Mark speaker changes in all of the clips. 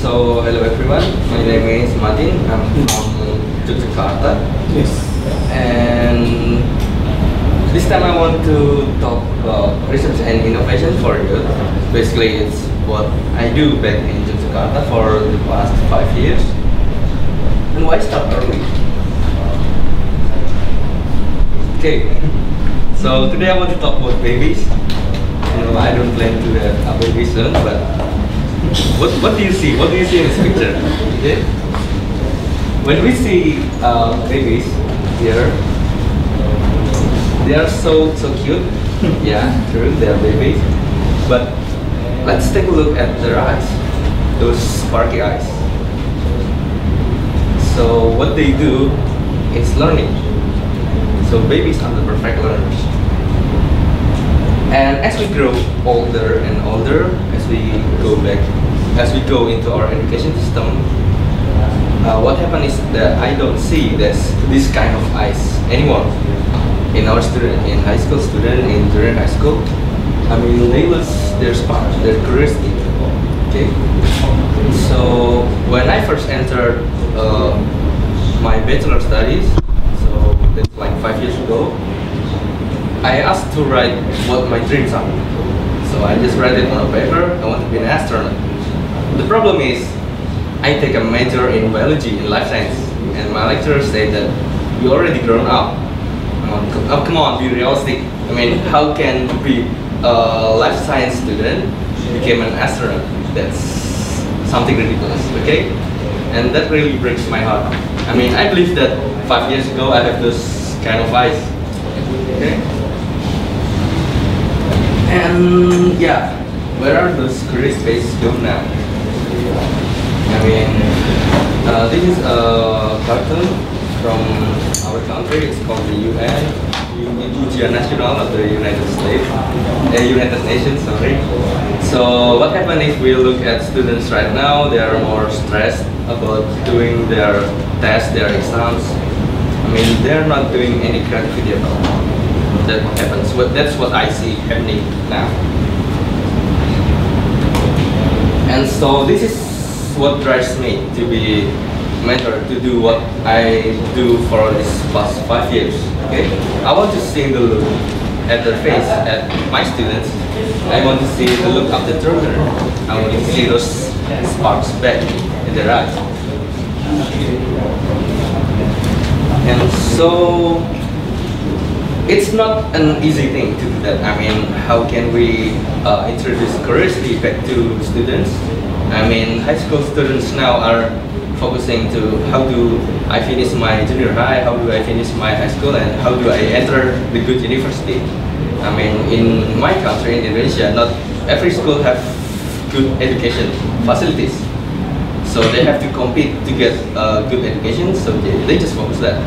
Speaker 1: So hello everyone, my name is Matin. I'm from Jakarta.
Speaker 2: Yes.
Speaker 1: And this time I want to talk about research and innovation for you. Basically, it's what I do back in Jakarta for the past 5 years. And why start early? Okay. So today I want to talk about babies. I don't plan to have a baby soon, but what do you see? What do you see in this picture? Okay. When we see babies here, they are so cute. Yeah, true, they are babies. But let's take a look at their eyes, those sparky eyes. So what they do is learning. So babies are the perfect learners. And as we grow older and older, as we go into our education system, what happens is that I don't see this kind of eyes anymore in our student, in high school student, in junior high school. I mean, they lose their spark, their curiosity. Okay. So when I first entered my bachelor studies, so that's like 5 years ago, I asked to write what my dreams are. So I just write it on a paper. I want to be an astronaut. The problem is, I take a major in biology, in life science, and my lecturer said that you already grown up. Come on, be realistic. I mean, how can you be a life science student become an astronaut? That's something ridiculous, okay? And that really breaks my heart. I mean, I believe that 5 years ago I have those kind of eyes, okay? And yeah, where are those career spaces go now? I mean, this is a cartoon from our country. It's called the UN, Ujian Nasional of the United Nations. Sorry. So what happened is we look at students right now. They are more stressed about doing their tests, their exams. I mean, they're not doing any creativity at all. That happens. That's what I see happening now. And so this is what drives me to be mentor, to do what I do for this past 5 years. Okay, I want to see the look at their face, at my students. I want to see the look of the learner. I want to see those sparks back in their eyes. And so it's not an easy thing to do that. I mean, how can we introduce curiosity back to students? I mean, high school students now are focusing to how do I finish my junior high, how do I finish my high school, and how do I enter the good university. I mean, in my country, in Indonesia, not every school have good education facilities. So they have to compete to get good education, so they just focus that.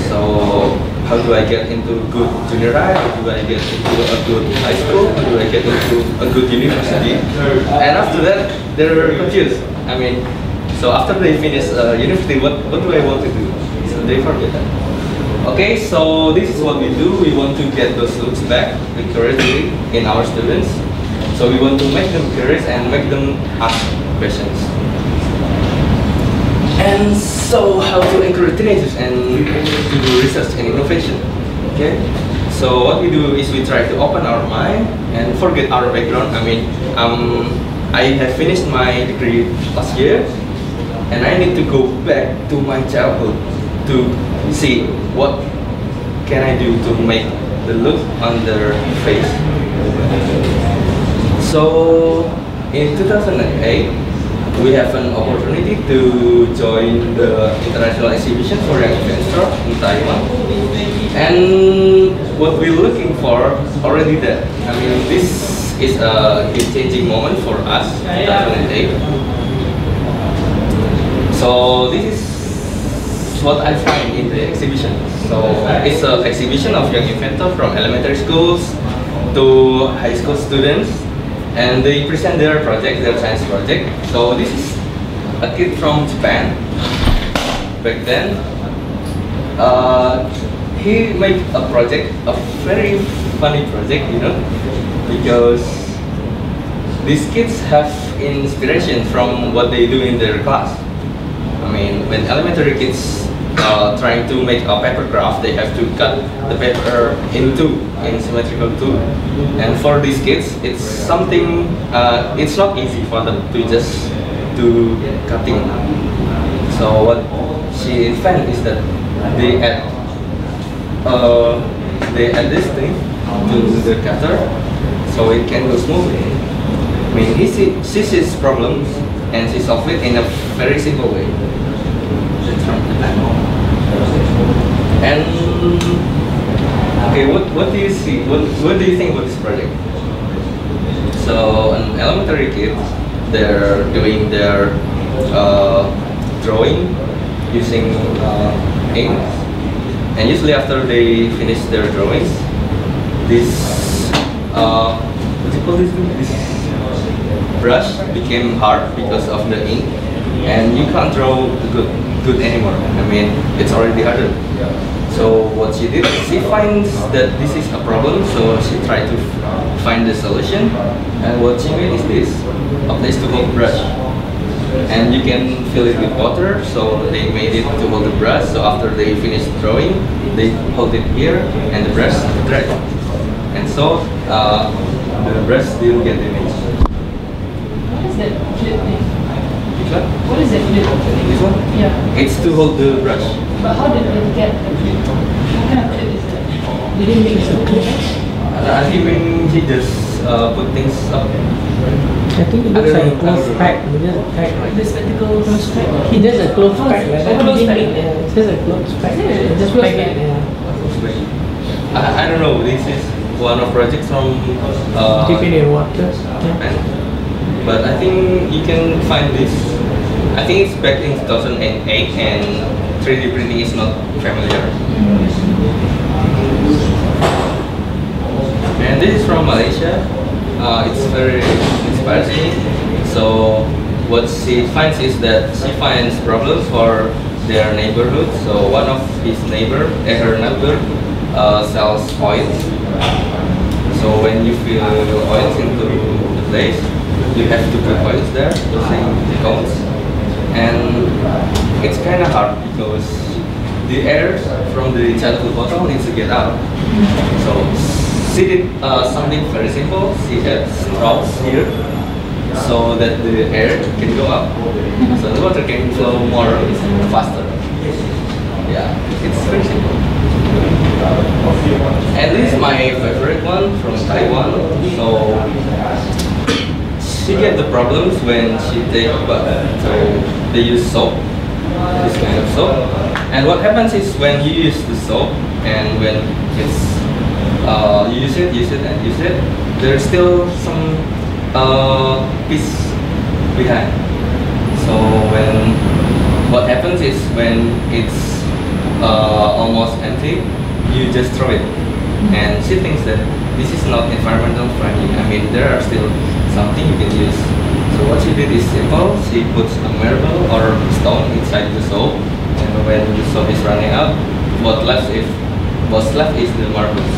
Speaker 1: So how do I get into good junior high? How do I get into a good high school? How do I get into a good university? And after that, they're confused. I mean, so after they finish university, what do I want to do? So they forget that. Okay, so this is what we do. We want to get those looks back, the curiosity in our students. So we want to make them curious and make them ask questions. And so how to encourage teenagers and to do research and innovation. Okay, so what we do is we try to open our mind and forget our background. I mean, I have finished my degree last year, and I need to go back to my childhood to see what can I do to make the look on their face. So in 2008, we have an opportunity to join the international exhibition for young investors in Taiwan. And what we're looking for already there. I mean, this is a game-changing moment for us in 2008. So this is what I find in the exhibition. So it's an exhibition of young inventors from elementary schools to high school students, and they present their project, their science project. So this is a kid from Japan. Back then, he made a project, a very funny project, because these kids have inspiration from what they do in their class. I mean, when elementary kids trying to make a paper craft, they have to cut the paper in symmetrical two. And for these kids, it's something, it's not easy for them to just do cutting. So what she invented is that they add this thing to the cutter, so it can go smoothly. I mean, she sees problems and she solves it in a very simple way. And okay, what do you see? What do you think about this project? So an elementary kid, they're doing their drawing using ink, and usually after they finish their drawings, this what do you call this brush became hard because of the ink, and you can't draw good anymore. I mean, it's already hardened. So what she did, she finds that this is a problem, so she tried to find the solution, and what she made is this, a place to hold brush. And you can fill it with water, so they made it to hold the brush, so after they finish drawing, they hold it here, and the brush dry. And so, the brush still get damaged.
Speaker 2: What is that flip thing?
Speaker 1: Which one?
Speaker 2: What is that flip?
Speaker 1: This one?
Speaker 2: Yeah.
Speaker 1: It's to hold the brush.
Speaker 2: But how did they get the flip? What kind of flip is that? Did they make some clip?
Speaker 1: I think when he just put things up.
Speaker 3: I think it looks like a close pack. He does a pack.
Speaker 2: The spectacle close pack?
Speaker 3: He does a close pack.
Speaker 2: Close pack.
Speaker 3: It's just a close pack. Just pack it.
Speaker 1: I don't know. This is one of projects from
Speaker 3: Dip it in water.
Speaker 1: Japan. But I think you can find this. I think it's back in 2008, and 3D printing is not familiar. And this is from Malaysia. It's very inspires me. So what she finds is that she finds problems for their neighborhood. So one of her neighbor sells oil. So when you fill oils into the place, you have to put oils there using cones, and it's kind of hard because the air from the childhood bottle needs to get out. So she did something very simple. She had straws here so that the air can go up, so the water can flow more faster. Yeah, it's very simple. And this is my favorite one from Taiwan. So she get the problems when she take bath. So they use soap, this kind of soap. And what happens is when you use the soap, and when it's use it, there's still some piece behind. So what happens is when it's almost empty, you just throw it. And she thinks that this is not environmental friendly. I mean, there are still something you can use. So what she did is simple. She puts a marble or stone inside the soap, and when the soap is running out, what's left is the marbles.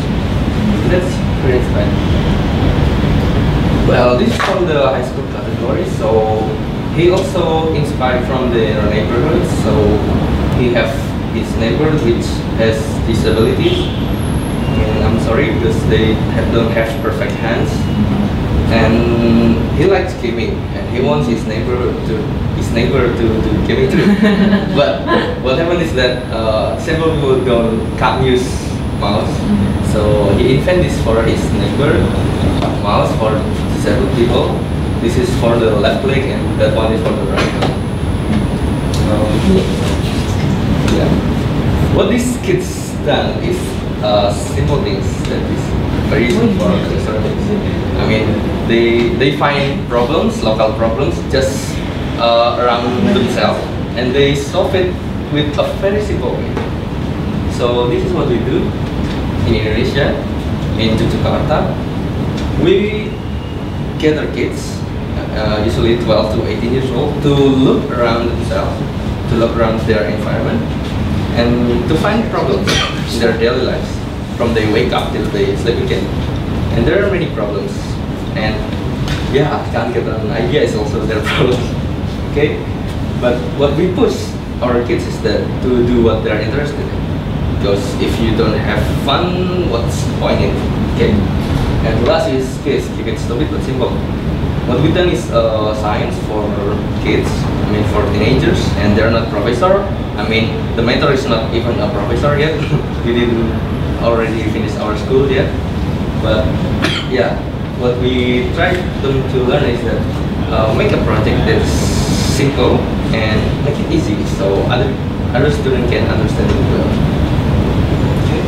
Speaker 1: That's pretty inspiring. Well, this is from the high school category. So he also inspired from the neighborhood. So he have his neighborhood which has disabilities, and I'm sorry because they don't have perfect hands. And he likes gaming, and he wants his neighbor to do gaming too. But what happened is that several people can't use mouse, so he invented this for his neighbor, mouse for disabled people. This is for the left leg, and that one is for the right leg. Yeah. What these kids done is simple things that is very easy for us. I mean, they find problems, local problems, just around themselves, and they solve it with a very simple way. So this is what we do in Indonesia, in Jakarta. We gather kids, usually 12 to 18 years old, to look around themselves, to look around their environment, and to find problems in their daily lives, from they wake up till they sleep again. And there are many problems, and yeah, can't get an idea is also their problem. Okay, but what we push our kids is that to do what they're interested in. Because if you don't have fun, what's the point in it? Okay, and the last is kids, keep it stupid but simple. What we done is science for kids, I mean for teenagers, and they're not professor. I mean the mentor is not even a professor yet. We didn't already finish our school yet. But yeah, what we try them to learn is that make a project that's simple and make it easy so other students can understand it well. Okay.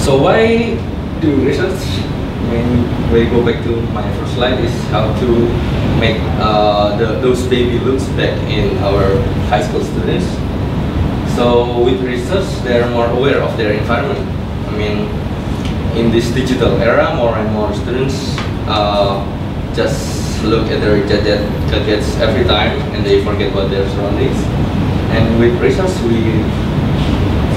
Speaker 1: So why do research? When we go back to my first slide is how to make those baby looks back in our high school students. So with research, they are more aware of their environment. I mean, in this digital era, more and more students just look at their gadgets every time and they forget about their surroundings. And with research, we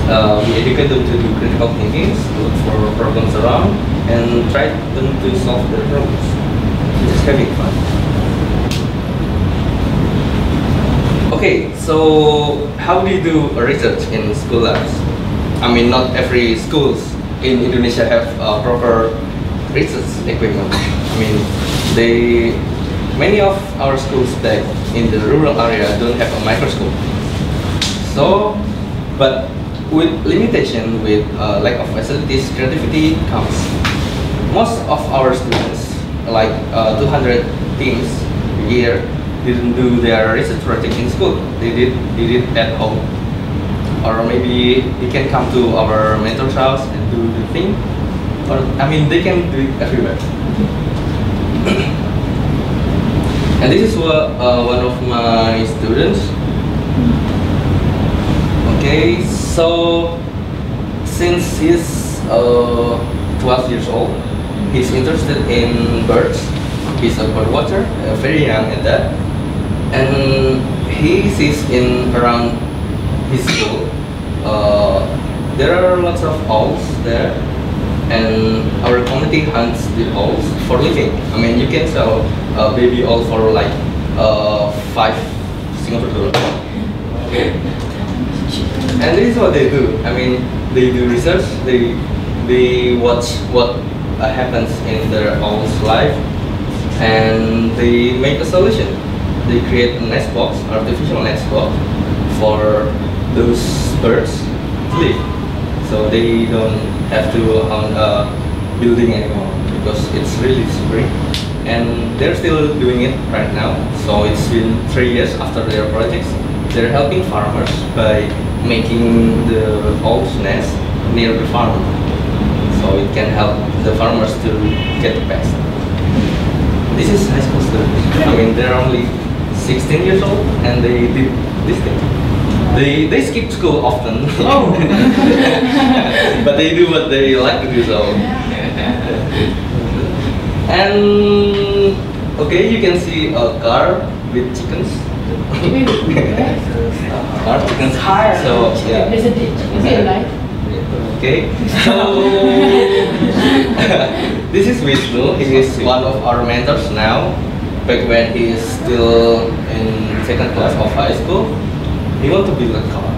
Speaker 1: educate them to do critical thinking, look for problems around, and try them to solve their problems. Just having fun. Okay, so how do you do research in school labs? I mean, not every schools in Indonesia have proper research equipment. I mean, many of our schools back in the rural area don't have a microscope. So, but with limitation, with lack of facilities, creativity comes. Most of our students, like 200 teams a year, didn't do their research project in school. They did it at home. Or maybe they can come to our mentor's house and do the thing. Or I mean, they can do it everywhere. And this is what one of my students. Okay, so since he's 12 years old, he's interested in birds. He's a bird watcher, very young at that. And he sees around his school, there are lots of owls there. And our community hunts the owls for living. I mean, you can sell a baby owl for like 5 Singapore dollars. And this is what they do. I mean, they do research. They watch what happens in their owl's life, and they make a solution. They create a nest box, artificial nest box, for those birds to live. So they don't have to own a building anymore because it's really spring. And they're still doing it right now. So it's been 3 years after their projects. They're helping farmers by making the owl's nest near the farm. So it can help the farmers to get the best. This is high school students. I mean, they're only 16 years old and they did this thing. They skip school often. Oh. But they do what they like to do, so. And okay, you can see a car with chickens. Car chickens. So yeah.
Speaker 2: Is it alive?
Speaker 1: Okay. So this is Vishnu. He is one of our mentors now. Back when he is still in 2nd class of high school, he wants to build a car.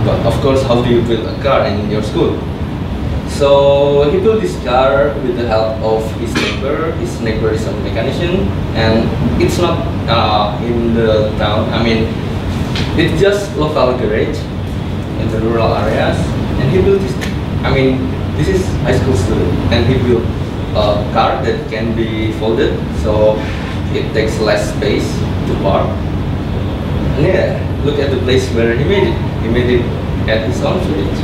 Speaker 1: But of course, how do you build a car in your school? So he built this car with the help of his neighbor. His neighbor is a mechanician, and it's not in the town. I mean, it's just local garage in the rural areas. And he built this. I mean, this is high school student, and he built a car that can be folded, so it takes less space to park. And yeah, look at the place where he made it. He made it at his own village.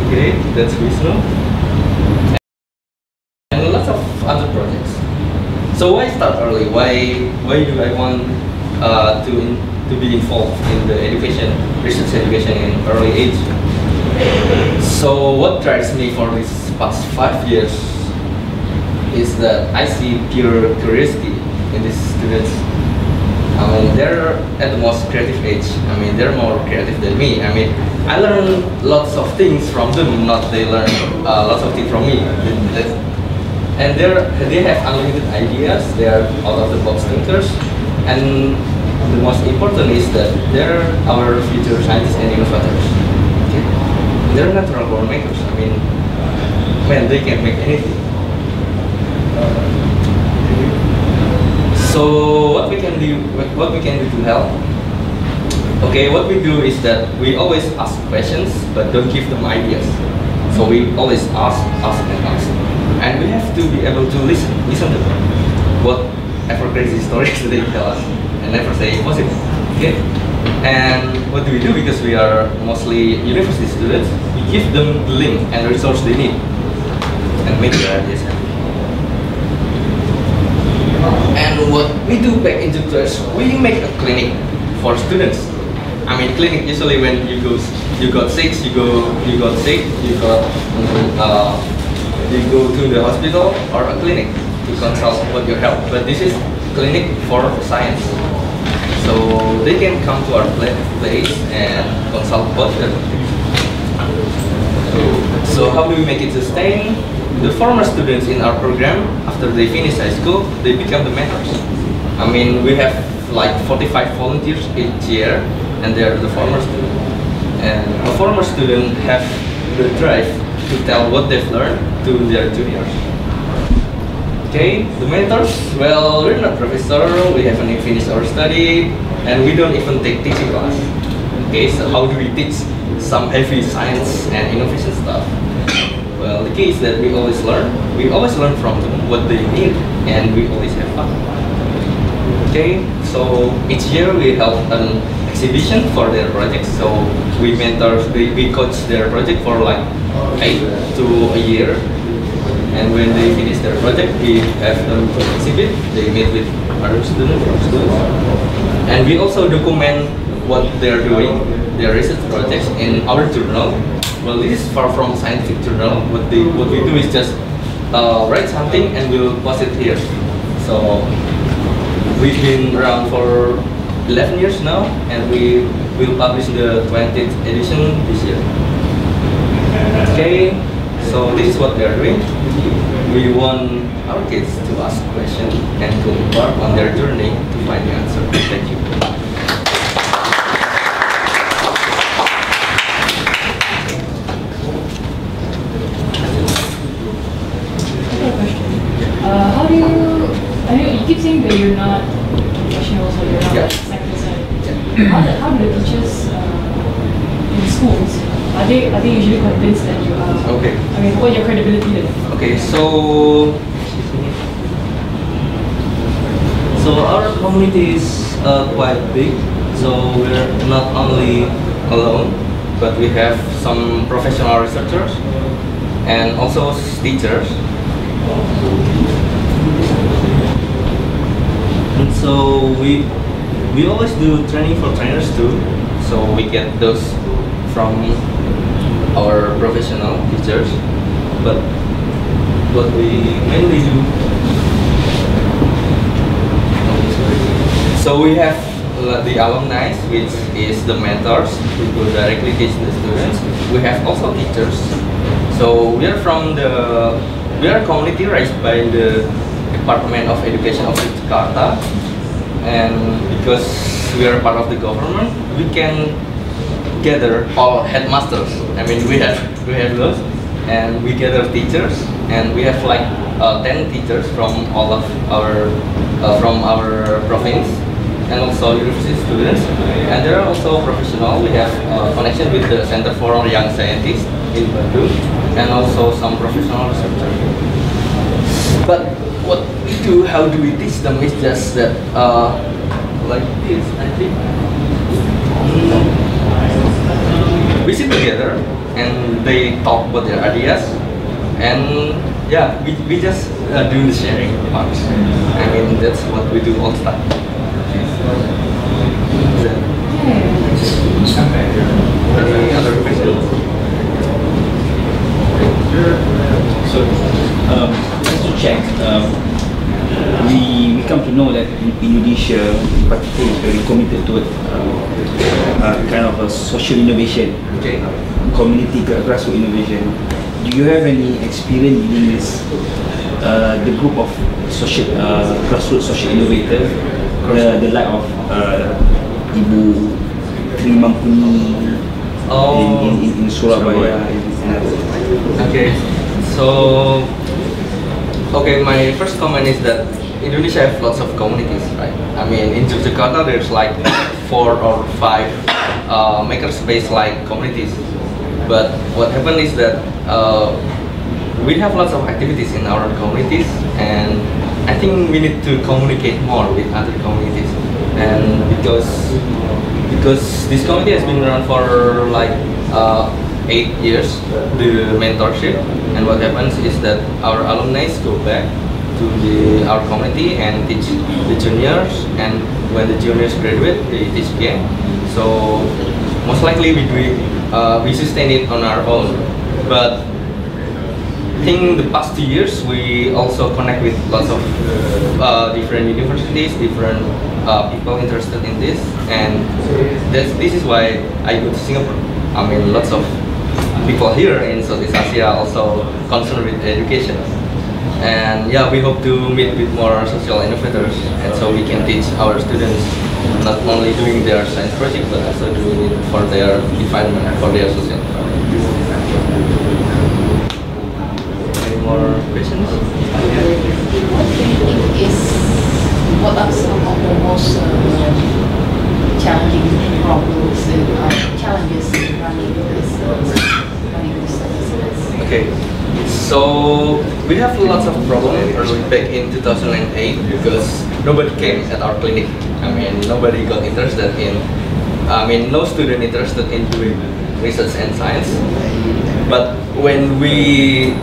Speaker 1: Okay, that's Vishnu. And lots of other projects. So why start early? Why do I want to be involved in the research education in early age? So what drives me for these past 5 years is that I see pure curiosity in these students. I mean, they're at the most creative age. I mean, they're more creative than me. I mean, I learn lots of things from them, not they learn lots of things from me. and they have unlimited ideas. They are out of the box thinkers, and the most important is that they're our future scientists and innovators. Okay? They're natural born makers. I mean, man, they can make anything. So what we can do to help? Okay, what we do is that we always ask questions, but don't give them ideas. So we always ask, and we have to be able to listen to them. Whatever crazy stories they tell us, and never say impossible. Okay, and what do we do? Because we are mostly university students, we give them the link and resource they need, and make their ideas happen. And what we do back in class, we make a clinic for students. I mean, clinic usually when you got sick, you go to the hospital or a clinic to consult about your health. But this is clinic for science, so they can come to our place and consult about them. So how do we make it sustain? The former students in our program, after they finish high school, they become the mentors. I mean, we have like 45 volunteers each year, and they are the former students. And a former student have the drive to tell what they've learned to their juniors. Okay, the mentors, well, we're not professor, we haven't even finished our study, and we don't even take teaching class. Okay, so how do we teach some heavy science and innovation stuff? Well, the key is that we always learn from them what they need, and we always have fun. Okay, so each year we have an exhibition for their projects. So we coach their project for like 8 to a year, and when they finish their project, we have them to exhibit. They meet with other students, and we also document what they're doing, their research projects in our journal. Well, this is far from scientific journal. What we do is just write something and we'll post it here. So we've been around for 11 years now, and we will publish the 20th edition this year. Okay, so this is what they are doing. We want our kids to ask questions and to embark on their journey to find the answer. Thank you.
Speaker 2: How do you, I mean, you keep saying that you're not professionals or you're not like scientists. How do the teachers in schools, are they usually convinced that you are?
Speaker 1: Okay.
Speaker 2: I mean, what's your credibility then?
Speaker 1: Okay, so our community is quite big, so we're not only alone, but we have some professional researchers and also teachers. And so we always do training for trainers too. So we get those from our professional teachers. But what we mainly do, so we have the alumni, which is the mentors who will directly teach the students. We have also teachers. So we are community raised by the Department of Education of Jakarta, and because we are part of the government, we can gather all headmasters. I mean, we have those, and we gather teachers, and we have like 10 teachers from all of our province, and also university students, and there are also professional. We have connection with the Center for Young Scientists in Bandung, and also some professional researchers. But what we do, how do we teach them, is just that like this, I think. We sit together and they talk about their ideas, and yeah, we just do the sharing parts. I mean, that's what we do all the time. Any other questions?
Speaker 4: So, just to check, we come to know that Indonesia in particular is very committed to kind of a social innovation, community grassroots innovation. Do you have any experience in this the group of social grassroots social innovators, the like of Ibu Trimampuni in Surabaya.
Speaker 1: Okay, so my first comment is that Indonesia has lots of communities, right? I mean, in Jakarta there's like 4 or 5 Makerspace like communities. But what happened is that we have lots of activities in our communities, and I think we need to communicate more with other communities. And because this community has been around for like 8 years, the mentorship, and what happens is that our alumni go back to our community and teach the juniors, and when the juniors graduate, they teach again. So most likely we sustain it on our own. But I think the past 2 years we also connect with lots of different universities, different people interested in this, and this is why I go to Singapore. I mean, lots of people here in Southeast Asia also concerned with education, and yeah, we hope to meet with more social innovators, and so we can teach our students not only doing their science project but also doing it for their environment, for their social environment. Any more questions?
Speaker 5: What are some of the most challenging problems and challenges in running this Sagasitas?
Speaker 1: Okay, so we have lots of problems early back in 2008 because nobody came at our clinic. I mean, nobody got interested in, no student interested in doing research and science. But when we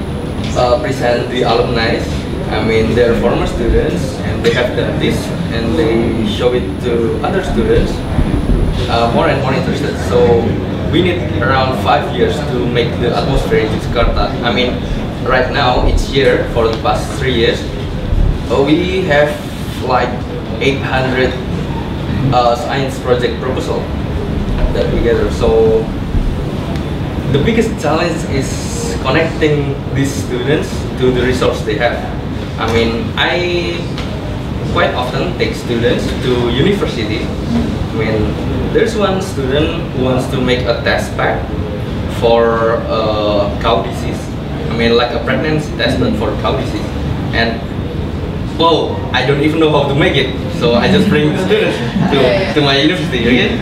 Speaker 1: present the alumni, they're former students and they have done this and they show it to other students, more and more interested. So we need around 5 years to make the atmosphere in Jakarta. Right now, each year for the past 3 years, we have like 800 science project proposal that we gather. So the biggest challenge is connecting these students to the resource they have. I quite often take students to university. There's one student who wants to make a test pack for cow disease. Like a pregnancy test but for cow disease. And well, I don't even know how to make it. So I just bring the students to my university, okay?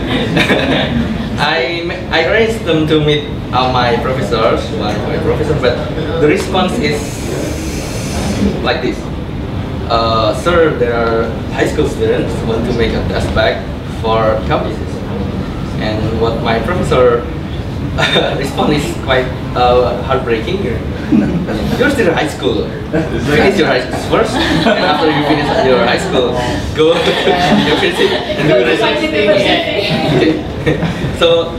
Speaker 1: I arranged them to meet my professors, one of my professors, but the response is like this. Sir, there are high school students who want to make a test pack for cow disease. And what my professor response is quite heartbreaking. You're still in high school. Finish your high school first, and after you finish your high school, go to university and do research. Okay. So,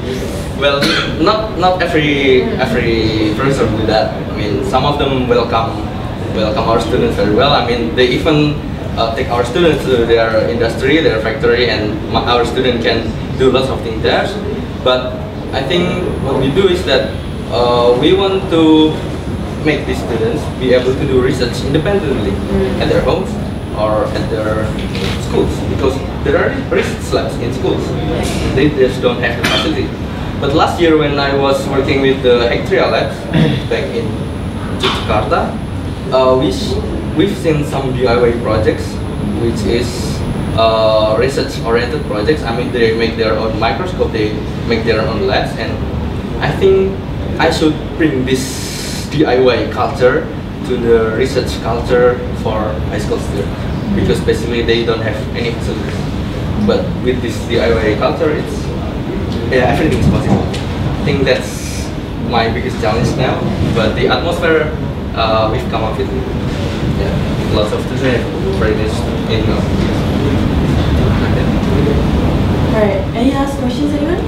Speaker 1: well, not every professor do that. Some of them welcome our students very well. They even take our students to their industry, their factory, and our student can do lots of things there. But I think what we do is that we want to make these students be able to do research independently at their homes or at their schools, because there are research labs in schools. They just don't have the facility. But last year when I was working with the Hectria labs back in Jakarta, we've seen some DIY projects, which is research-oriented projects. They make their own microscope, they make their own labs, and I think I should bring this DIY culture to the research culture for high school students, because basically they don't have any facilities. But with this DIY culture, everything is possible. I think that's my biggest challenge now. But the atmosphere we've come up with, lots of students very interested in.
Speaker 6: Alright, any last questions, anyone?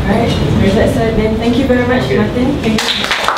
Speaker 6: Alright, then thank you very much, Martin. Thank you.